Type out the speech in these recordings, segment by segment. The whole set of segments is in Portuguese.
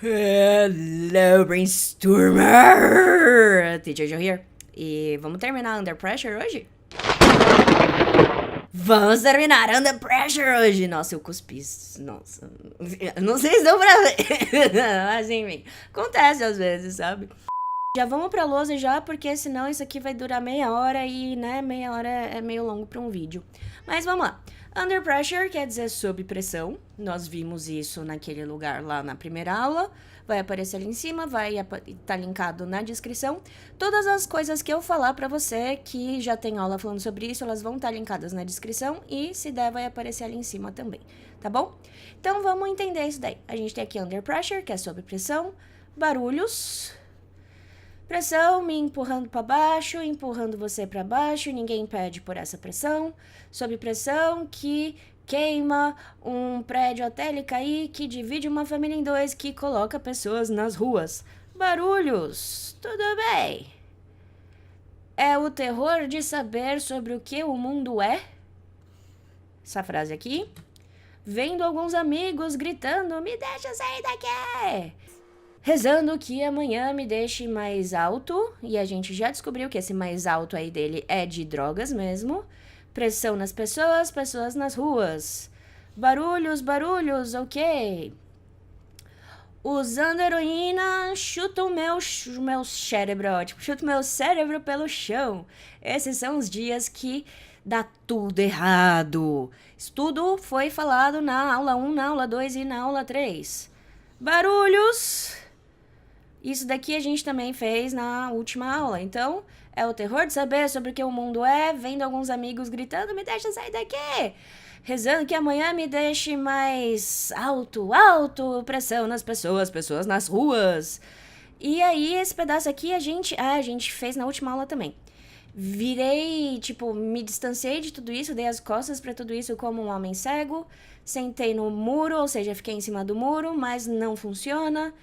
Hello, Brainstormer! Teacher Joe here. E vamos terminar Under Pressure hoje? Vamos terminar Under Pressure hoje! Nossa, eu cuspi. Nossa. Não sei se deu pra ver. Mas enfim, acontece às vezes, sabe? Já vamos pra lousa já, porque senão isso aqui vai durar meia hora e, né, meia hora é meio longo pra um vídeo. Mas vamos lá. Under pressure quer dizer sob pressão. Nós vimos isso naquele lugar lá na primeira aula. Vai aparecer ali em cima, vai estar linkado na descrição. Todas as coisas que eu falar pra você, que já tem aula falando sobre isso, elas vão estar linkadas na descrição e, se der, vai aparecer ali em cima também, tá bom? Então vamos entender isso daí. A gente tem aqui under pressure, que é sob pressão, barulhos, pressão me empurrando para baixo, empurrando você para baixo, ninguém pede por essa pressão. Sob pressão que queima um prédio até ele cair, que divide uma família em dois, que coloca pessoas nas ruas. Barulhos, tudo bem? É o terror de saber sobre o que o mundo é? Essa frase aqui. Vendo alguns amigos gritando, me deixa sair daqui! Rezando que amanhã me deixe mais alto, e a gente já descobriu que esse mais alto aí dele é de drogas mesmo. Pressão nas pessoas, pessoas nas ruas. Barulhos, barulhos, ok. Usando heroína, chuta o meu cérebro, tipo, chuta o meu cérebro pelo chão. Esses são os dias que dá tudo errado. Isso tudo foi falado na aula 1, na aula 2 e na aula 3. Barulhos. Isso daqui a gente também fez na última aula. Então, é o terror de saber sobre o que o mundo é, vendo alguns amigos gritando, me deixa sair daqui! Rezando que amanhã me deixe mais alto, alto, pressão nas pessoas, pessoas nas ruas. E aí, esse pedaço aqui a gente fez na última aula também. Virei, tipo, me distanciei de tudo isso, dei as costas pra tudo isso como um homem cego, sentei no muro, ou seja, fiquei em cima do muro, mas não funciona.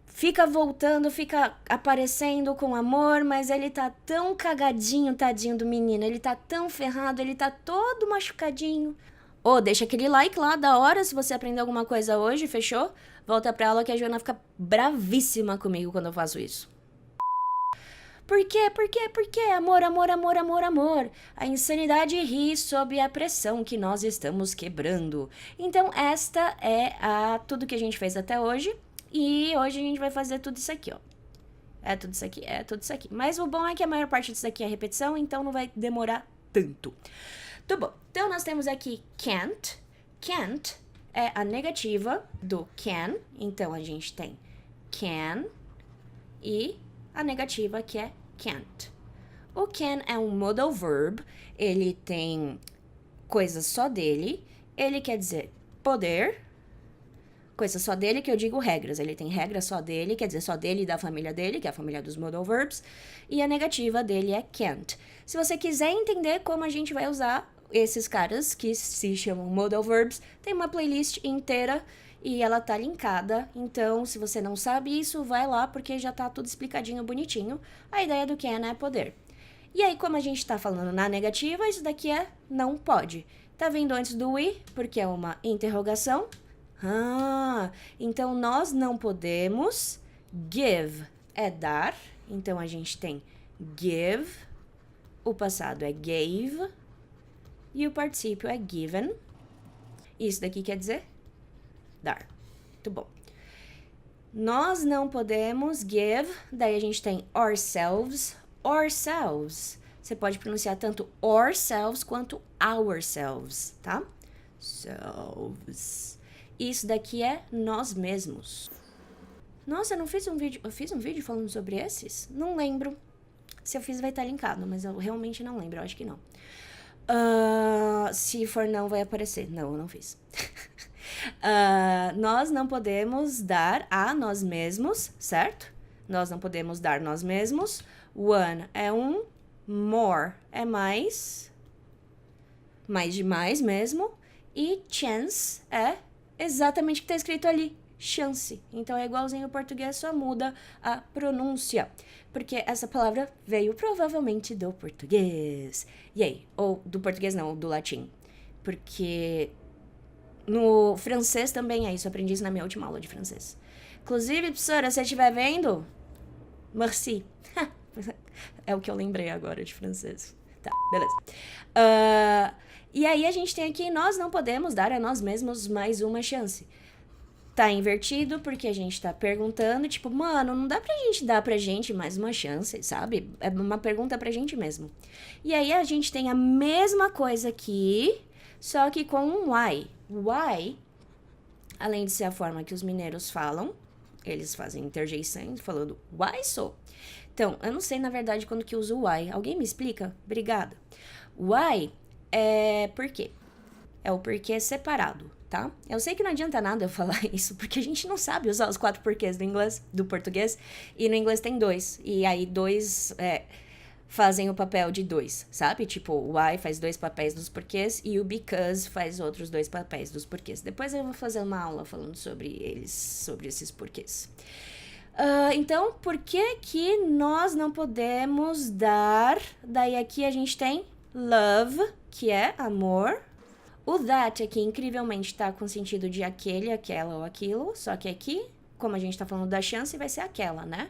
Fica voltando, fica aparecendo com amor, mas ele tá tão cagadinho, tadinho do menino. Ele tá tão ferrado, ele tá todo machucadinho. Ô, deixa aquele like lá, da hora, se você aprendeu alguma coisa hoje, fechou? Volta pra aula que a Joana fica bravíssima comigo quando eu faço isso. Por quê? Por quê? Por quê? Amor, amor, amor, amor, amor. A insanidade ri sob a pressão que nós estamos quebrando. Então, esta é tudo que a gente fez até hoje. E hoje a gente vai fazer tudo isso aqui, ó. É tudo isso aqui, é tudo isso aqui. Mas o bom é que a maior parte disso aqui é repetição, então não vai demorar tanto. Tá bom. Então nós temos aqui can't. Can't é a negativa do can. Então a gente tem can e a negativa que é can't. O can é um modal verb. Ele tem coisas só dele. Ele quer dizer poder. Coisa só dele, que eu digo regras. Ele tem regras só dele, quer dizer, só dele e da família dele, que é a família dos modal verbs. E a negativa dele é can't. Se você quiser entender como a gente vai usar esses caras, que se chamam modal verbs, tem uma playlist inteira e ela tá linkada. Então, se você não sabe isso, vai lá, porque já tá tudo explicadinho, bonitinho. A ideia do can é poder. E aí, como a gente tá falando na negativa, isso daqui é não pode. Tá vindo antes do we, porque é uma interrogação. Então nós não podemos. Give é dar. Então a gente tem give. O passado é gave. E o particípio é given. Isso daqui quer dizer dar. Muito bom. Nós não podemos give. Daí a gente tem ourselves. Ourselves. Você pode pronunciar tanto ourselves quanto ourselves, tá? Selves. Isso daqui é nós mesmos. Nossa, eu não fiz um vídeo. Eu fiz um vídeo falando sobre esses? Não lembro. Se eu fiz, vai estar linkado, mas eu realmente não lembro. Eu acho que não. Se for não, vai aparecer. Não, eu não fiz. Nós não podemos dar a nós mesmos, certo? Nós não podemos dar nós mesmos. One é um. More é mais. Mais de mais mesmo. E chance é exatamente o que está escrito ali, chance. Então é igualzinho ao português, só muda a pronúncia. Porque essa palavra veio provavelmente do português. E aí? Ou do português não, do latim. Porque No francês também é isso, eu aprendi isso na minha última aula de francês. Inclusive, professora, se você estiver vendo, merci. É o que eu lembrei agora de francês. Tá, beleza. E aí a gente tem aqui, nós não podemos dar a nós mesmos mais uma chance. Tá invertido porque a gente tá perguntando, tipo, mano, não dá pra gente dar pra gente mais uma chance, sabe? É uma pergunta pra gente mesmo. E aí a gente tem a mesma coisa aqui, só que com um why. Why, além de ser a forma que os mineiros falam, eles fazem interjeição falando why so. Então, eu não sei na verdade quando que uso why. Alguém me explica? Obrigada. Why é por quê. É o porquê separado, tá? Eu sei que não adianta nada eu falar isso, porque a gente não sabe usar os 4 porquês do inglês, do português, e no inglês tem 2. E aí 2 fazem o papel de 2, sabe? Tipo, o why faz 2 papéis dos porquês e o because faz outros 2 papéis dos porquês. Depois eu vou fazer uma aula falando sobre eles, sobre esses porquês. Então, por que nós não podemos dar? Daí aqui a gente tem love, que é amor. O that aqui, incrivelmente, tá com sentido de aquele, aquela ou aquilo. Só que aqui, como a gente tá falando da chance, vai ser aquela, né?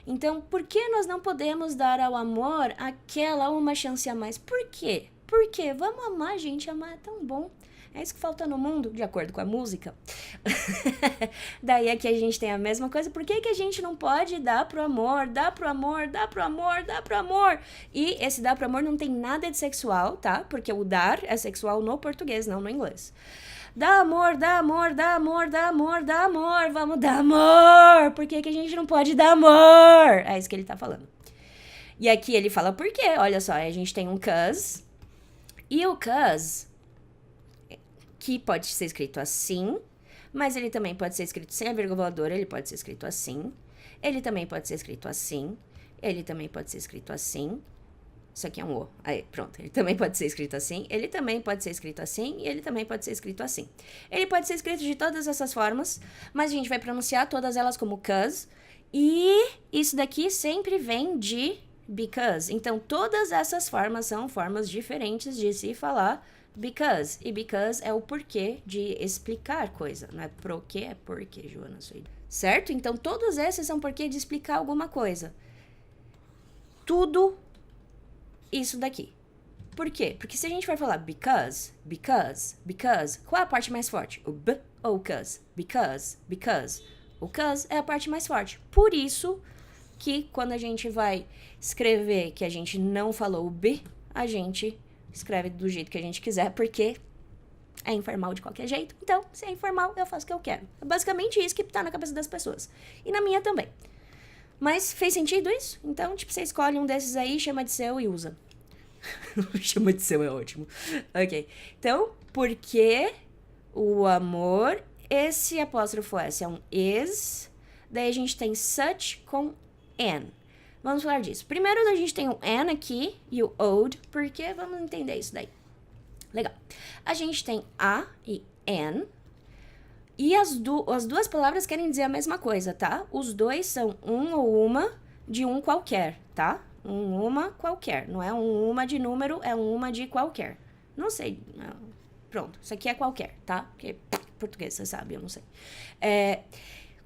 Então, por que nós não podemos dar ao amor aquela uma chance a mais? Por quê? Porque vamos amar, gente. Amar é tão bom. É isso que falta no mundo, de acordo com a música. Daí aqui a gente tem a mesma coisa. Por que a gente não pode dar pro amor, dar pro amor, dar pro amor, dar pro amor? E esse dar pro amor não tem nada de sexual, tá? Porque o dar é sexual no português, não no inglês. Dá amor, dá amor, dá amor, dá amor, dá amor. Vamos dar amor. Por que a gente não pode dar amor? É isso que ele tá falando. E aqui ele fala por quê. Olha só, a gente tem um cause. E o cause, que pode ser escrito assim, mas ele também pode ser escrito sem a vírgula voadora, ele pode ser escrito assim. Ele também pode ser escrito assim. Ele também pode ser escrito assim. Isso aqui é um O. Aí, pronto. Ele também pode ser escrito assim. Ele também pode ser escrito assim. E ele também pode ser escrito assim. Ele pode ser escrito de todas essas formas, mas a gente vai pronunciar todas elas como cause. E isso daqui sempre vem de because. Então, todas essas formas são formas diferentes de se falar because. E because é o porquê de explicar coisa. Não é pro quê, é porquê, Joana. Certo? Então, todos esses são porquê de explicar alguma coisa. Tudo isso daqui. Por quê? Porque se a gente for falar because, qual é a parte mais forte? O b ou o cause? Because. O cause é a parte mais forte. Por isso que quando a gente vai escrever que a gente não falou o b, a gente escreve do jeito que a gente quiser, porque é informal de qualquer jeito. Então, se é informal, eu faço o que eu quero. É basicamente isso que tá na cabeça das pessoas. E na minha também. Mas fez sentido isso? Então, tipo, você escolhe um desses aí, chama de seu e usa. Chama de seu é ótimo. Ok. Então, porque o amor, esse apóstrofo S é um is, daí a gente tem such com an. Vamos falar disso. Primeiro a gente tem o an aqui e o ode, porque vamos entender isso daí. Legal. A gente tem a e an. E as duas palavras querem dizer a mesma coisa, tá? Os dois são um ou uma de um qualquer, tá? Uma qualquer. Não é uma de número, é uma de qualquer. Não sei. Pronto, isso aqui é qualquer, tá? Porque português, você sabe, eu não sei.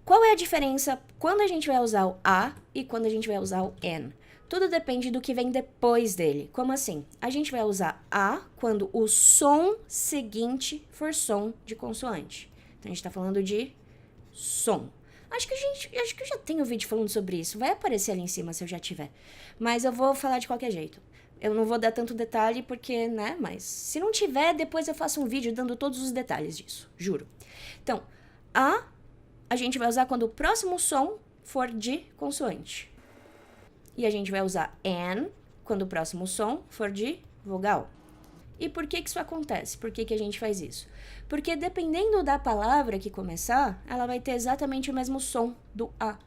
Qual é a diferença quando a gente vai usar o a e quando a gente vai usar o an? Tudo depende do que vem depois dele. Como assim? A gente vai usar a quando o som seguinte for som de consoante. Então, a gente tá falando de som. Acho que eu já tenho vídeo falando sobre isso. Vai aparecer ali em cima se eu já tiver. Mas eu vou falar de qualquer jeito. Eu não vou dar tanto detalhe porque, né? Mas se não tiver, depois eu faço um vídeo dando todos os detalhes disso. Juro. Então, a gente vai usar quando o próximo som for de consoante. E a gente vai usar an quando o próximo som for de vogal. E por que isso acontece? Por que a gente faz isso? Porque dependendo da palavra que começar, ela vai ter exatamente o mesmo som do A.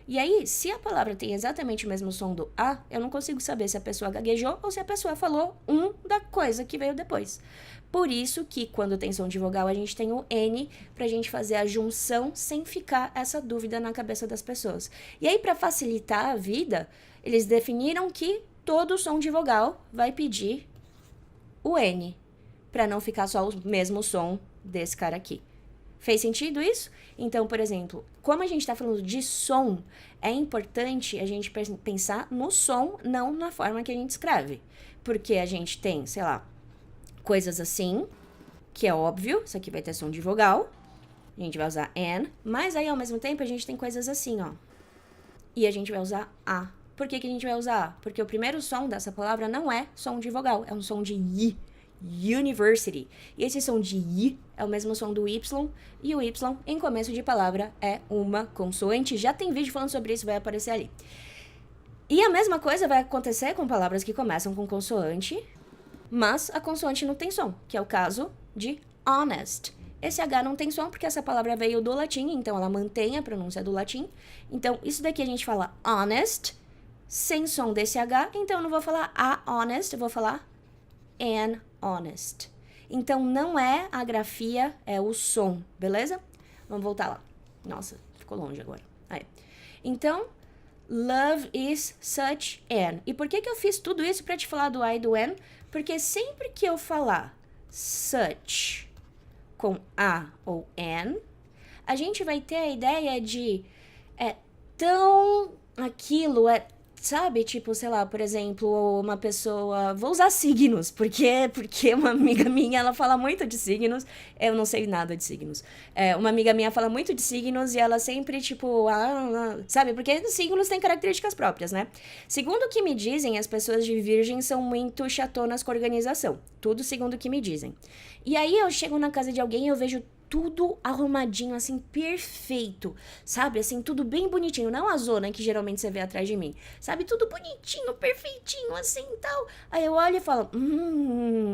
E aí, se a palavra tem exatamente o mesmo som do A, eu não consigo saber se a pessoa gaguejou ou se a pessoa falou da coisa que veio depois. Por isso que quando tem som de vogal, a gente tem o N pra gente fazer a junção sem ficar essa dúvida na cabeça das pessoas. E aí, para facilitar a vida, eles definiram que todo som de vogal vai pedir o N, para não ficar só o mesmo som desse cara aqui. Fez sentido isso? Então, por exemplo, como a gente está falando de som, é importante a gente pensar no som, não na forma que a gente escreve. Porque a gente tem, sei lá, coisas assim, que é óbvio, isso aqui vai ter som de vogal, a gente vai usar an, mas aí ao mesmo tempo a gente tem coisas assim, ó. E a gente vai usar a. Por que a gente vai usar a? Porque o primeiro som dessa palavra não é som de vogal, é um som de i. University. E esse som de I é o mesmo som do Y, e o Y, em começo de palavra, é uma consoante. Já tem vídeo falando sobre isso, vai aparecer ali. E a mesma coisa vai acontecer com palavras que começam com consoante, mas a consoante não tem som, que é o caso de honest. Esse H não tem som porque essa palavra veio do latim, então ela mantém a pronúncia do latim. Então, isso daqui a gente fala honest, sem som desse H, então eu não vou falar a honest, eu vou falar an honest. Então, não é a grafia, é o som, beleza? Vamos voltar lá. Nossa, ficou longe agora. Aí. Então, love is such an. E por que eu fiz tudo isso para te falar do I e do an? Porque sempre que eu falar such com a ou an, a gente vai ter a ideia de tão aquilo, sabe, tipo, sei lá, por exemplo, uma pessoa... Vou usar signos, porque uma amiga minha, ela fala muito de signos. Eu não sei nada de signos. Uma amiga minha fala muito de signos e ela sempre, tipo... sabe, porque signos têm características próprias, né? Segundo o que me dizem, as pessoas de Virgem são muito chatonas com organização. Tudo segundo o que me dizem. E aí eu chego na casa de alguém e eu vejo tudo arrumadinho, assim, perfeito, sabe? Assim, tudo bem bonitinho, não a zona que geralmente você vê atrás de mim, sabe? Tudo bonitinho, perfeitinho, assim, tal. Aí eu olho e falo,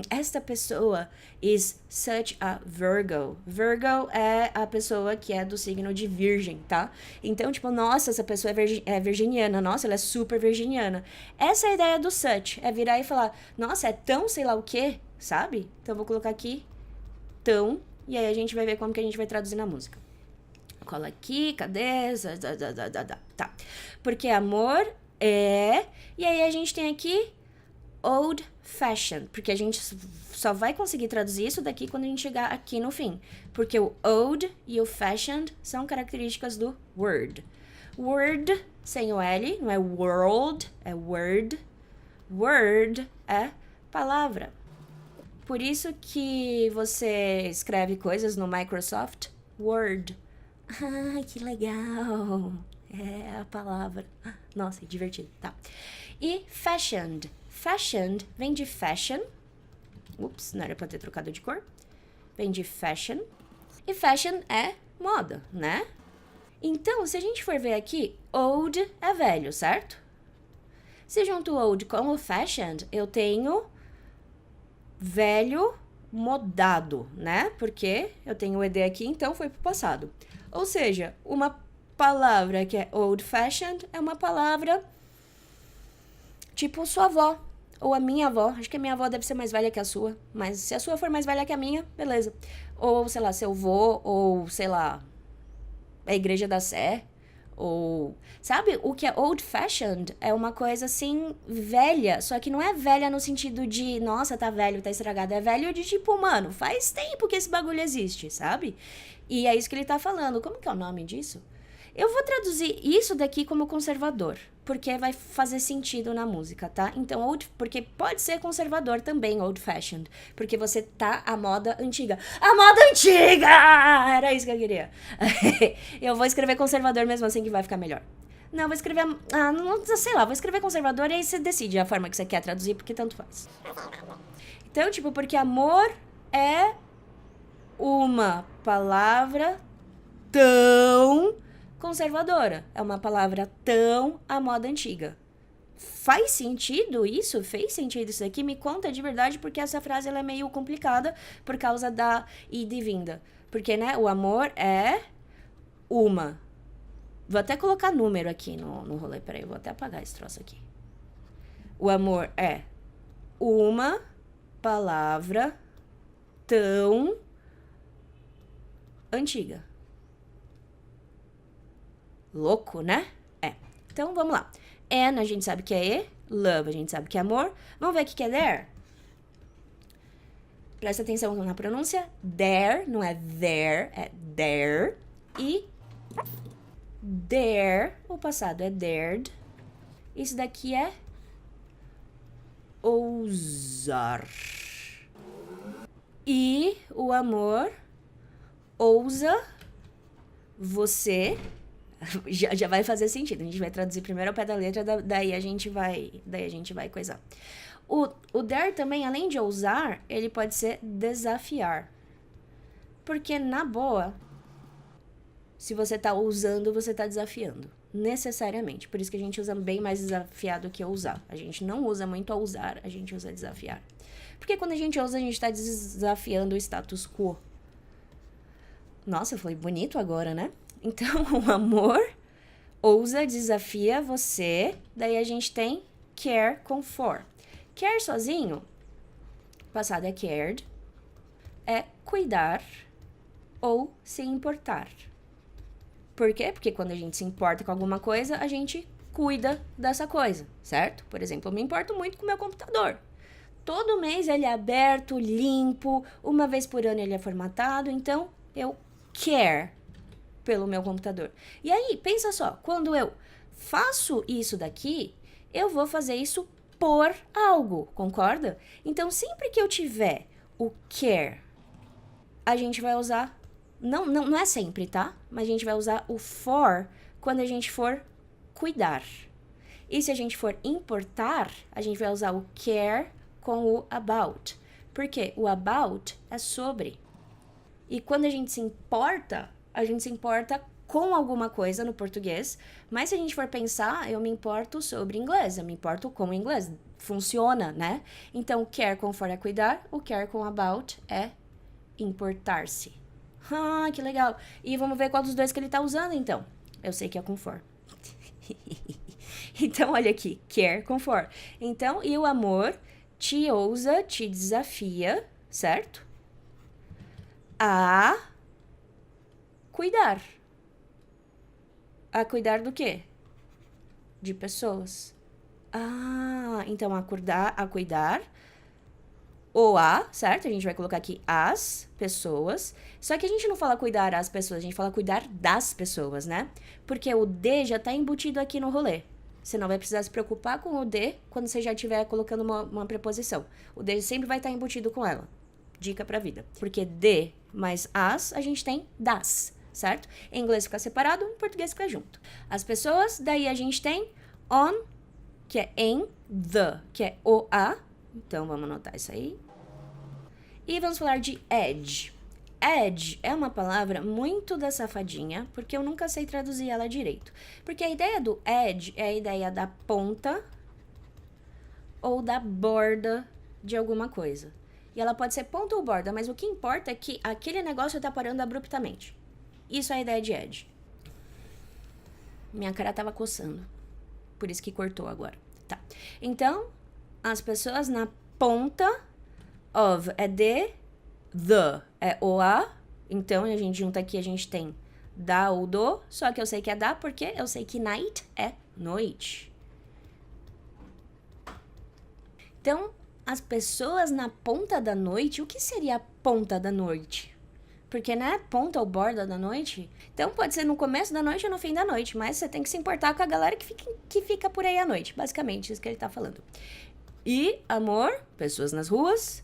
esta pessoa is such a Virgo. Virgo é a pessoa que é do signo de Virgem, tá? Então, tipo, nossa, essa pessoa é virginiana, nossa, ela é super virginiana. Essa é a ideia do such, é virar e falar, nossa, é tão sei lá o quê, sabe? Então, eu vou colocar aqui, tão. E aí a gente vai ver como que a gente vai traduzir na música. Cola aqui, cadê? Tá. Porque amor é... E aí a gente tem aqui old fashioned. Porque a gente só vai conseguir traduzir isso daqui quando a gente chegar aqui no fim. Porque o old e o fashioned são características do word. Word, sem o L, não é world, é word. Word é palavra. Por isso que você escreve coisas no Microsoft Word. Ah, que legal! É a palavra. Nossa, que divertido. Tá. E fashioned. Fashioned vem de fashion. Ups, não era pra ter trocado de cor. Vem de fashion. E fashion é moda, né? Então, se a gente for ver aqui, old é velho, certo? Se junto old com o fashioned, eu tenho... velho modado, né? Porque eu tenho o ED aqui, então foi pro passado. Ou seja, uma palavra que é old fashioned é uma palavra tipo sua avó ou a minha avó. Acho que a minha avó deve ser mais velha que a sua, mas se a sua for mais velha que a minha, beleza. Ou, sei lá, seu vô, ou, sei lá, a Igreja da Sé. Ou, sabe, o que é old fashioned é uma coisa assim, velha, só que não é velha no sentido de, nossa, tá velho, tá estragado, é velho de tipo, mano, faz tempo que esse bagulho existe, sabe? E é isso que ele tá falando. Como que é o nome disso? Eu vou traduzir isso daqui como conservador, porque vai fazer sentido na música, tá? Então, porque pode ser conservador também, old fashioned, porque você tá à moda antiga. A moda antiga! Era isso que eu queria. Eu vou escrever conservador mesmo assim que vai ficar melhor. Não, vou escrever, não sei lá, vou escrever conservador e aí você decide a forma que você quer traduzir, porque tanto faz. Então, tipo, porque amor é uma palavra tão... conservadora. É uma palavra tão à moda antiga. Faz sentido isso? Fez sentido isso aqui? Me conta de verdade, porque essa frase ela é meio complicada por causa da ida e vinda. Porque, né, o amor é uma. Vou até colocar número aqui no rolê. Peraí, eu vou até apagar esse troço aqui. O amor é uma palavra tão antiga. Louco, né? Então, vamos lá. And, a gente sabe que é E. Love, a gente sabe que é amor. Vamos ver o que é there? Presta atenção na pronúncia. There, não é there, é there. E dare, o passado é dared. Isso daqui é ousar. E o amor ousa você. Já vai fazer sentido. A gente vai traduzir primeiro ao pé da letra, daí a gente vai coisar. O dare também, além de ousar, ele pode ser desafiar. Porque, na boa, se você tá ousando, você tá desafiando. Necessariamente. Por isso que a gente usa bem mais desafiar do que ousar. A gente não usa muito ousar, a gente usa desafiar. Porque quando a gente ousa, a gente tá desafiando o status quo. Nossa, eu falei bonito agora, né? Então, o amor ousa, desafia você. Daí a gente tem care com for. Care sozinho, passado é cared, é cuidar ou se importar. Por quê? Porque quando a gente se importa com alguma coisa, a gente cuida dessa coisa, certo? Por exemplo, eu me importo muito com o meu computador. Todo mês ele é aberto, limpo, uma vez por ano ele é formatado, então eu care pelo meu computador. E aí, pensa só, quando eu faço isso daqui, eu vou fazer isso por algo, concorda? Então, sempre que eu tiver o care, a gente vai usar, não é sempre, tá? Mas a gente vai usar o for quando a gente for cuidar. E se a gente for importar, a gente vai usar o care com o about. Porque o about é sobre. E quando a gente se importa com alguma coisa no português, mas se a gente for pensar, eu me importo sobre inglês, eu me importo com o inglês, funciona, né? Então, o care com for é cuidar, o care com about é importar-se. Ah, que legal! E vamos ver qual dos dois que ele tá usando, então. Eu sei que é com for. Então, olha aqui, care com for. Então, e o amor te ousa, te desafia, certo? A cuidar. A cuidar do quê? De pessoas. Ah, então a cuidar. Ou certo? A gente vai colocar aqui as pessoas. Só que a gente não fala cuidar as pessoas, a gente fala cuidar das pessoas, né? Porque o de já tá embutido aqui no rolê. Você não vai precisar se preocupar com o de quando você já estiver colocando uma preposição. O de sempre vai estar embutido com ela. Dica pra vida. Porque de mais as, a gente tem das, certo? Em inglês fica separado, em português fica junto. As pessoas, daí a gente tem on, que é em, the, que é o a. Então, vamos anotar isso aí. E vamos falar de edge. Edge é uma palavra muito da safadinha, porque eu nunca sei traduzir ela direito. Porque a ideia do edge é a ideia da ponta ou da borda de alguma coisa. E ela pode ser ponta ou borda, mas o que importa é que aquele negócio tá parando abruptamente. Isso é a ideia de edge. Minha cara tava coçando. Por isso que cortou agora. Tá. Então, as pessoas na ponta of é de, the é o a. Então, a gente junta aqui, a gente tem da ou do. Só que eu sei que é da porque eu sei que night é noite. Então, as pessoas na ponta da noite, o que seria a ponta da noite? Porque, né, ponta ou borda da noite? Então, pode ser no começo da noite ou no fim da noite, mas você tem que se importar com a galera que fica por aí à noite. Basicamente, isso que ele tá falando. E, amor, pessoas nas ruas.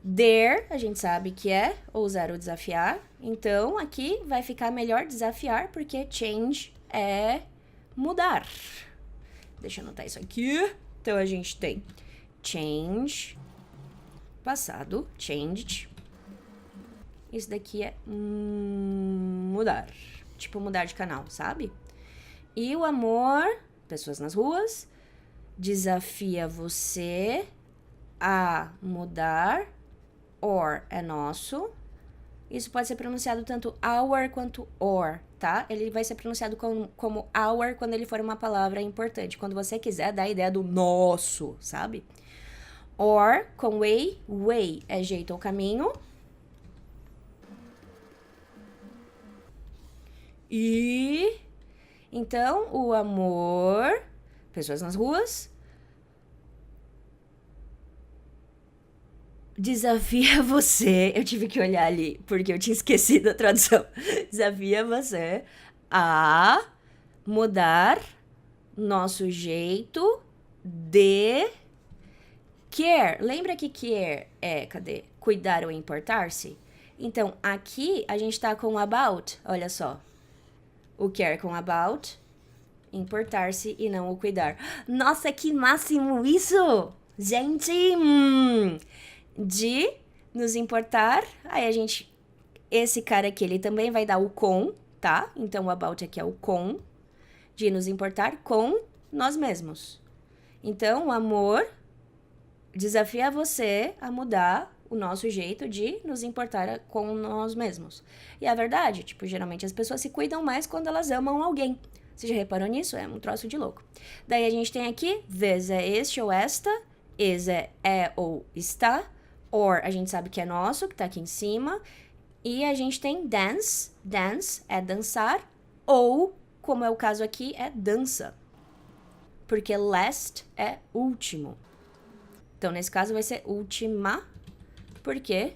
Dare, a gente sabe que é ousar ou desafiar. Então, aqui vai ficar melhor desafiar, porque change é mudar. Deixa eu anotar isso aqui. Então, a gente tem change, passado, changed. Isso daqui é mudar. Tipo, mudar de canal, sabe? E o amor, pessoas nas ruas, desafia você a mudar. Or é nosso. Isso pode ser pronunciado tanto our quanto or, tá? Ele vai ser pronunciado como our quando ele for uma palavra importante. Quando você quiser dar a ideia do nosso, sabe? Or, com way é jeito ou caminho. E então, o amor, pessoas nas ruas, desafia você, eu tive que olhar ali porque eu tinha esquecido a tradução. Desafia você a mudar nosso jeito de care. Lembra que care é, cadê? Cuidar ou importar-se? Então, aqui a gente tá com about, olha só. O care com about, importar-se e não o cuidar. Nossa, que máximo isso! Gente, de nos importar, aí a gente, esse cara aqui, ele também vai dar o com, tá? Então, o about aqui é o com, de nos importar com nós mesmos. Então, o amor desafia você a mudar o nosso jeito de nos importar com nós mesmos. E é verdade, tipo, geralmente as pessoas se cuidam mais quando elas amam alguém. Você já reparou nisso? É um troço de louco. Daí a gente tem aqui, this é este ou esta, is é ou está, or a gente sabe que é nosso, que tá aqui em cima, e a gente tem dance, dance é dançar, ou, como é o caso aqui, é dança. Porque last é último. Então, nesse caso, vai ser última, porque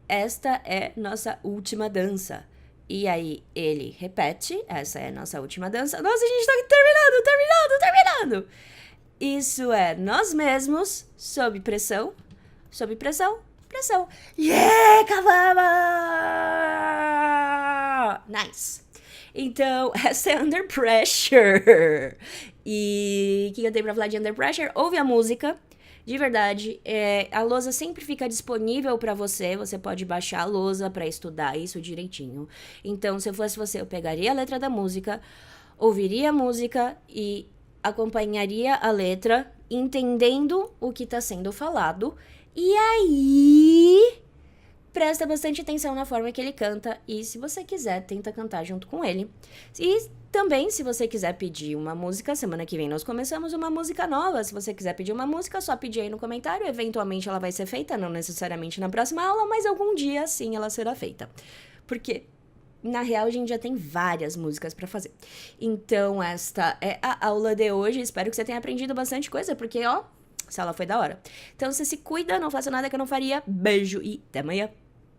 esta é nossa última dança. E aí, ele repete, essa é nossa última dança. Nossa, a gente tá terminando! Isso é nós mesmos, sob pressão, pressão. Yeah, acabamos! Nice! Então, essa é Under Pressure. E o que eu tenho pra falar de Under Pressure? Ouve a música. De verdade, a lousa sempre fica disponível pra você. Você pode baixar a lousa pra estudar isso direitinho. Então, se eu fosse você, eu pegaria a letra da música, ouviria a música e acompanharia a letra, entendendo o que tá sendo falado. E aí, presta bastante atenção na forma que ele canta. E se você quiser, tenta cantar junto com ele. E também, se você quiser pedir uma música, semana que vem nós começamos uma música nova. Se você quiser pedir uma música, só pedir aí no comentário. Eventualmente ela vai ser feita, não necessariamente na próxima aula, mas algum dia sim ela será feita. Porque, na real, a gente já tem várias músicas pra fazer. Então, esta é a aula de hoje. Espero que você tenha aprendido bastante coisa, porque, ó, essa aula foi da hora. Então, você se cuida, não faça nada que eu não faria. Beijo e até amanhã.